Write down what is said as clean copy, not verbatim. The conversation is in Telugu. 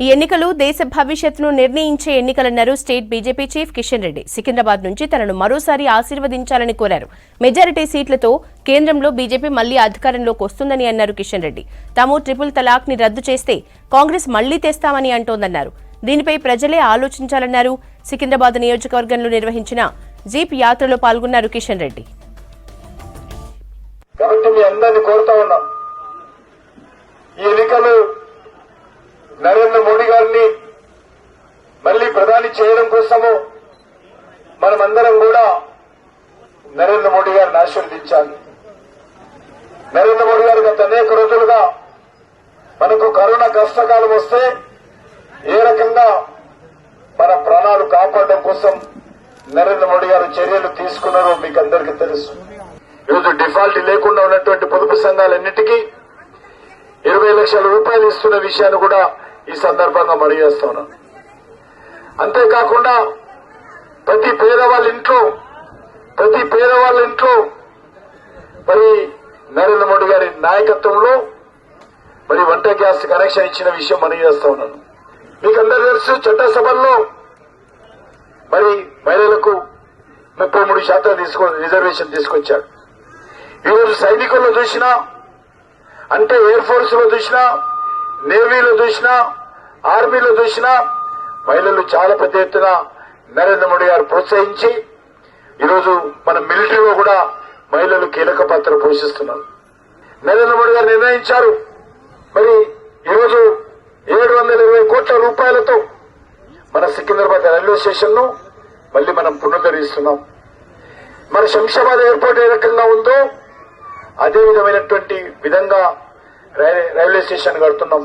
ఈ ఎన్నికలు దేశ భవిష్యత్తును నిర్ణయించే ఎన్నికలన్నారు state BJP chief Kishan Reddy. Secunderabad నుంచి తనను మరోసారి ఆశీర్వదించాలని కోరారు. మెజారిటీ సీట్లతో కేంద్రంలో బీజేపీ మళ్లీ అధికారంలోకి వస్తుందని అన్నారు కిషన్ రెడ్డి. తాము ట్రిపుల్ తలాక్ ని రద్దు చేస్తే కాంగ్రెస్ మళ్లీ తెస్తామని అంటోందన్నారు. దీనిపై ప్రజలే ఆలోచించాలన్నారు. సికింద్రాబాద్ నియోజకవర్గంలో నిర్వహించిన జీప్ యాత్రలో పాల్గొన్నారు కిషన్ రెడ్డి. నరేంద్ర మోడీ గారిని మళ్లీ ప్రధాని చేయడం కోసము మనమందరం కూడా నరేంద్ర మోడీ గారిని ఆశీర్వదించాలి. నరేంద్ర మోడీ గారు గత అనేక రోజులుగా మనకు కరోనా కష్టకాలం వస్తే ఏ రకంగా మన ప్రాణాలు కాపాడడం కోసం నరేంద్ర మోడీ గారు చర్యలు తీసుకున్నారో మీకు అందరికీ తెలుసు. ఈరోజు డిఫాల్ట్ లేకుండా ఉన్నటువంటి పొదుపు సంఘాలన్నిటికీ 20 లక్షల రూపాయలు ఇస్తున్న విషయాన్ని కూడా ఈ సందర్భంగా మనవి చేస్తున్నాను. అంతేకాకుండా ప్రతి పేదవాళ్ళ ఇంట్లో మరి నరేంద్ర మోడీ గారి నాయకత్వంలో మరి వంట గ్యాస్ కనెక్షన్ ఇచ్చిన విషయం మనవి చేస్తా ఉన్నాను. మీకు అందరూ తెలుసు, చట్టసభల్లో మరి మహిళలకు 33% రిజర్వేషన్ తీసుకొచ్చాడు. ఈరోజు సైనికుల్లో చూసినా, అంటే ఎయిర్ ఫోర్స్ లో చూసినా, నేవీలో చూసినా, ఆర్మీలో చూసినా మహిళలు చాలా పెద్ద ఎత్తున నరేంద్ర మోడీ గారు ప్రోత్సహించి ఈరోజు మన మిలిటరీలో కూడా మహిళలు కీలక పాత్ర పోషిస్తున్నారు. నరేంద్ర మోడీ గారు నిర్ణయించారు, మరి ఈరోజు 720 కోట్ల రూపాయలతో మన సికింద్రాబాద్ రైల్వే స్టేషన్ ను మళ్లీ మనం పునరుద్ధరిస్తున్నాం. మన శంషాబాద్ ఎయిర్పోర్ట్ ఏ రకంగా ఉందో అదే విధమైనటువంటి విధంగా రైల్వే స్టేషన్ కడుతున్నాం.